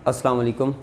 अस्सलाम वालेकुम।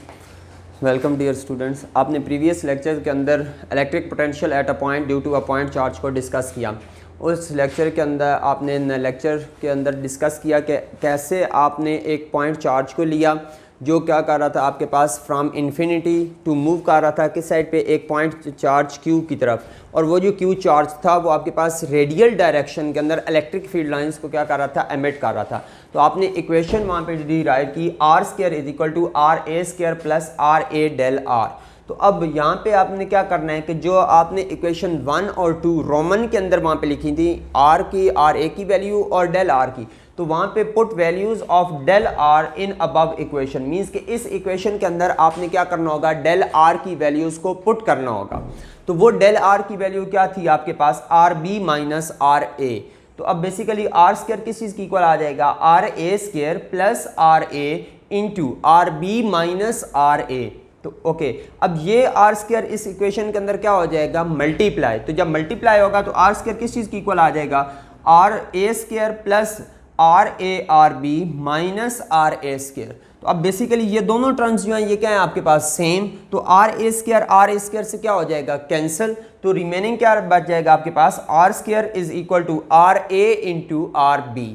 Welcome dear students. आपने प्रीवियस लेक्चर के अंदर electric potential at a point due to a point charge को डिस्कस किया। उस लेक्चर के अंदर आपने लेक्चर के अंदर डिस्कस किया कि कैसे आपने एक पॉइंट चार्ज को लिया जो क्या कर रहा था, आपके पास फ्रॉम इन्फिनिटी टू मूव कर रहा था किस साइड पे, एक पॉइंट चार्ज क्यू की तरफ, और वो जो क्यू चार्ज था वो आपके पास रेडियल डायरेक्शन के अंदर इलेक्ट्रिक फील्ड लाइंस को क्या कर रहा था, एमिट कर रहा था। तो आपने इक्वेशन वहाँ पे डिराइव की R square is equal to R A square plus are A del are. तो अब यहाँ पे आपने क्या करना है कि जो आपने इक्वेशन 1 और 2 रोमन के अंदर वहाँ पे लिखी थी, आर की, आर ए की वैल्यू और डेल आर की, तो वहाँ पे put values of del R in above equation, means कि इस इक्वेशन के अंदर आपने क्या करना होगा, डेल आर की वैल्यूज को पुट करना होगा। तो वो डेल आर की वैल्यू क्या थी आपके पास, R B minus are a. तो अब बेसिकली आर स्क्वायर किस चीज़ की इक्वल आ जाएगा, R A square plus are a into R B minus are a. तो ओके, अब ये आर स्क्वायर इस इक्वेशन के अंदर क्या हो जाएगा, मल्टीप्लाई। तो जब मल्टीप्लाई होगा तो आर स्क्वायर किस चीज़ की इक्वल आ जाएगा, R A square plus are A R B minus R A square. तो अब बेसिकली ये दोनों टर्म्स जो हैं ये क्या है आपके पास, सेम। तो आर ए स्क्वायर से क्या हो जाएगा, कैंसिल। तो रिमेनिंग क्या बच जाएगा आपके पास, r square is equal to are a into R B.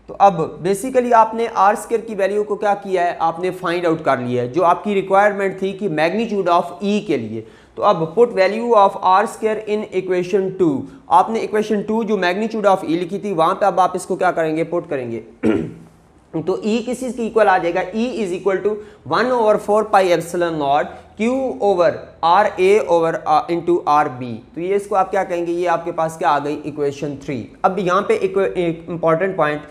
तो अब बेसिकली आपने आर स्क्वायर की वैल्यू को क्या किया है, आपने फाइंड आउट कर लिया है, जो आपकी रिक्वायरमेंट थी कि मैग्नीट्यूड ऑफ ई के लिए। तो अब put value of R square in equation 2, आपने इक्वेशन 2 जो मैग्नीट्यूड ऑफ ई लिखी थी वहां पे अब आप इसको क्या करेंगे, पुट करेंगे। तो E किस चीज की इक्वल आ जाएगा, E is equal to 1/4 pi epsilon naught Q over are A over into R B. तो ये इसको आप क्या कहेंगे, ये आपके पास क्या आ गई, इक्वेशन 3। अब यहाँ पे एक important point,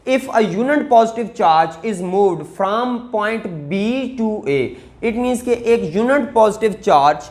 if a unit positive charge is moved from point B to A, it means कि एक unit positive charge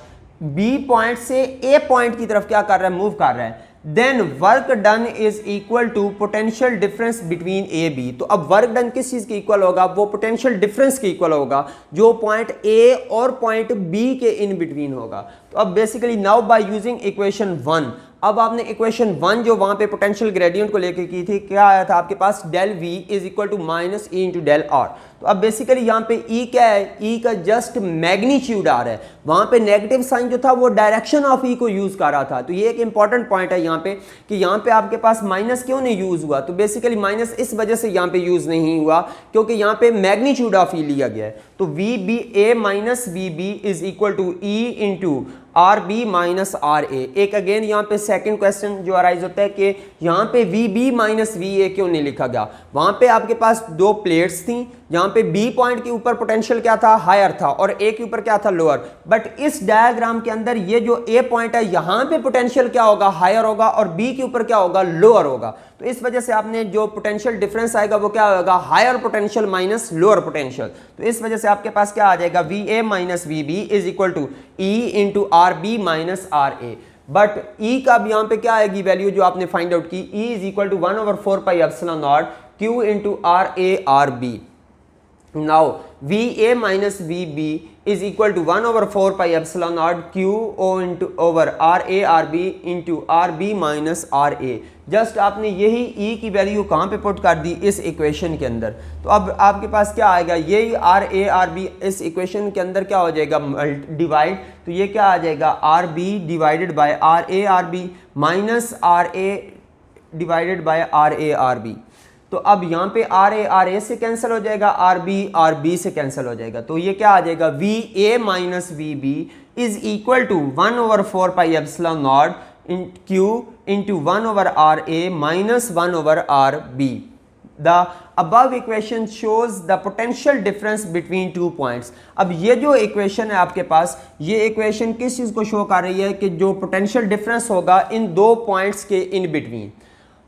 B point से A पॉइंट की तरफ क्या कर रहा है, मूव कर रहा है, then work done is equal to potential difference between A B. तो अब वर्क डन किस चीज के इक्वल होगा, वो पोटेंशियल डिफरेंस के इक्वल होगा जो पॉइंट ए और पॉइंट बी के इन बिटवीन होगा। तो अब basically now by using equation 1, अब आपने इक्वेशन 1 जो वहां पे पोटेंशियल ग्रेडियंट को लेकर की थी, क्या आया था आपके पास, del v is equal to minus e into del are. तो अब बेसिकली यहाँ पे ई क्या है, ई का जस्ट मैग्नीट्यूड आ रहा है, वहां पे नेगेटिव साइन जो था वो डायरेक्शन ऑफ ई को यूज कर रहा था। तो ये एक इंपॉर्टेंट पॉइंट है यहाँ पे कि यहाँ पे आपके पास माइनस क्यों नहीं यूज हुआ। तो बेसिकली माइनस इस वजह से यहाँ पे यूज नहीं हुआ क्योंकि यहाँ पे मैग्नीट्यूड ऑफ ई लिया गया है। तो v b a minus we B is equal to E into R B minus are a. एक अगेन यहाँ पे सेकंड क्वेश्चन जो अराइज होता है कि यहाँ पे V B minus V A क्यों नहीं लिखा गया। वहां पे आपके पास दो प्लेट्स थी, जहां पे बी पॉइंट के ऊपर पोटेंशियल क्या था, हायर था, और ए के ऊपर क्या था, लोअर। बट इस डायग्राम के अंदर ये जो ए पॉइंट है यहाँ पे पोटेंशियल क्या होगा, हायर होगा, और बी के ऊपर क्या होगा, लोअर होगा। तो इस वजह से आपने जो पोटेंशियल डिफरेंस आएगा वो क्या होगा, higher potential minus lower potential. तो इस वजह से आपके पास क्या आ जाएगा, V A minus we B is equal to E into R B minus are A. But E का भी यहाँ पे क्या आएगी वैल्यू जो आपने फाइंड आउट की, E is equal to 1/4 pi epsilon naught Q into R A R B. Now V A minus we B is equal to 1/4 pi epsilon naught Q into over are A R B into R B minus are A. Just आपने यही E की value कहाँ पे put कर दी, इस equation के अंदर। तो अब आपके पास क्या आएगा, यही आर ए आर बी इस इक्वेशन के अंदर क्या हो जाएगा, डिवाइड। तो ये क्या आ जाएगा, R B divided by R A R B minus are A divided by R A R B. तो अब यहाँ पे आर ए से कैंसिल हो जाएगा, आर बी से कैंसिल हो जाएगा। तो ये क्या आ जाएगा, V A minus we B is equal to 1/4 pi epsilon naught Q into 1/RA minus 1/RB. The above equation shows the potential difference between two points. अब ये जो इक्वेशन है आपके पास, ये इक्वेशन किस चीज़ को शो कर रही है कि जो पोटेंशियल डिफरेंस होगा इन दो पॉइंट्स के इन बिटवीन।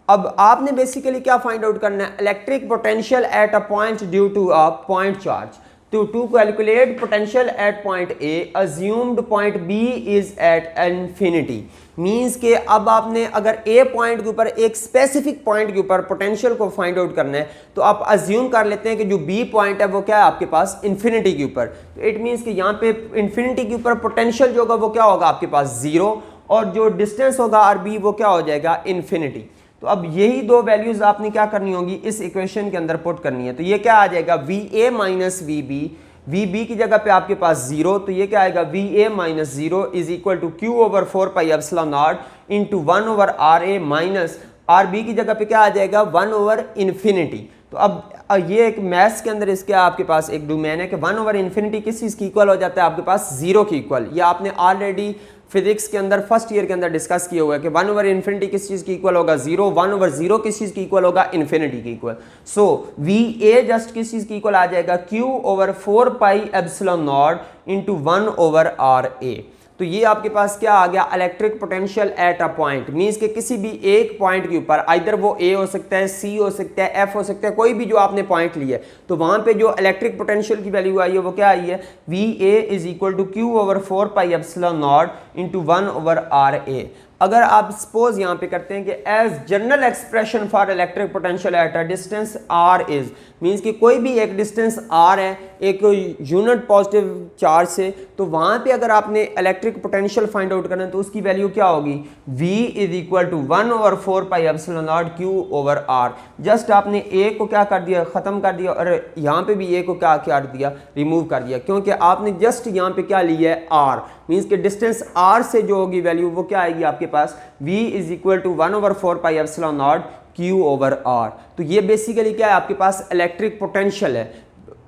अब आपने बेसिकली क्या फाइंड आउट करना है, electric potential at a point due to a point charge. To calculate potential at point A, assumed point B is at infinity. Means के अब आपने अगर A पॉइंट के ऊपर एक स्पेसिफिक पॉइंट के ऊपर पोटेंशियल को फाइंड आउट करना है तो आप अज्यूम कर लेते हैं कि जो B पॉइंट है वो क्या है आपके पास, इन्फिनिटी के ऊपर। तो इट मीन्स कि यहाँ पे इन्फिनिटी के ऊपर पोटेंशियल जो होगा वो क्या होगा आपके पास, जीरो, और जो डिस्टेंस होगा RB वो क्या हो जाएगा, इन्फिनिटी। तो अब यही दो वैल्यूज आपने क्या करनी होगी, इस इक्वेशन के अंदर पुट करनी है। तो ये क्या आ जाएगा, V A minus we B V B की जगह पे आपके पास 0, तो ये क्या आएगा V A minus 0 is equal to Q over 4 pi epsilon not into 1 over are A minus R B की जगह पे क्या आ जाएगा 1 ओवर इन्फिनिटी। तो अब ये एक मैथ्स के अंदर इसके आपके पास एक डोमेन है कि 1 ओवर इन्फिनिटी किस चीज़ की इक्वल हो जाता है आपके पास 0 की इक्वल। ये आपने ऑलरेडी फिजिक्स के अंदर फर्स्ट ईयर के अंदर डिस्कस किया हुआ है कि 1 ओवर इन्फिनिटी किस चीज़ की इक्वल होगा 0, 1 ओवर 0 किस चीज़ की इक्वल होगा इन्फिनिटी की equal. So v a just किस चीज़ की इक्वल आ जाएगा q over 4 pi epsilon not into 1 over are a. तो ये आपके पास क्या आ गया electric potential at a point, means कि किसी भी एक पॉइंट के ऊपर आइदर वो ए हो सकता है, सी हो सकता है, एफ हो सकता है, कोई भी जो आपने पॉइंट लिया है, तो वहां पे जो इलेक्ट्रिक पोटेंशियल की वैल्यू आई है वो क्या आई है v a is equal to Q over 4 pi epsilon not into 1 over are a. अगर आप सपोज यहां पे करते हैं कि as general expression for electric potential at a distance r is, means कि कोई भी एक डिस्टेंस आर है एक यूनिट पॉजिटिव चार्ज से, तो वहां पे अगर आपने इलेक्ट्रिक पोटेंशियल फाइंड आउट करना है तो उसकी वैल्यू क्या होगी v is equal to 1 over 4 pi epsilon naught Q over R. Just आपने ए को क्या कर दिया खत्म कर दिया और यहाँ पे भी ए को क्या कर दिया रिमूव कर दिया, क्योंकि आपने जस्ट यहाँ पे क्या लिया है आर, मींस कि डिस्टेंस आर से जो होगी वैल्यू वो क्या आएगी आपके पास v is equal to 1 over 4 pi epsilon naught Q over R. तो ये बेसिकली क्या है आपके पास इलेक्ट्रिक पोटेंशियल है।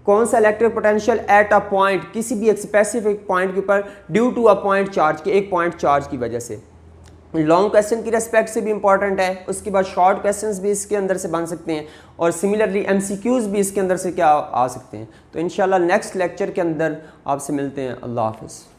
कौन सा electric potential at a point, किसी भी एक स्पेसिफिक पॉइंट के ऊपर due to a point charge के एक पॉइंट चार्ज की वजह से। लॉन्ग क्वेश्चन की रेस्पेक्ट से भी इंपॉर्टेंट है, उसके बाद शॉर्ट क्वेश्चंस भी इसके अंदर से बन सकते हैं और सिमिलरली एमसीक्यूज भी इसके अंदर से क्या आ सकते हैं। तो इंशाल्लाह नेक्स्ट लेक्चर के अंदर आपसे मिलते हैं। अल्लाह हाफिज़।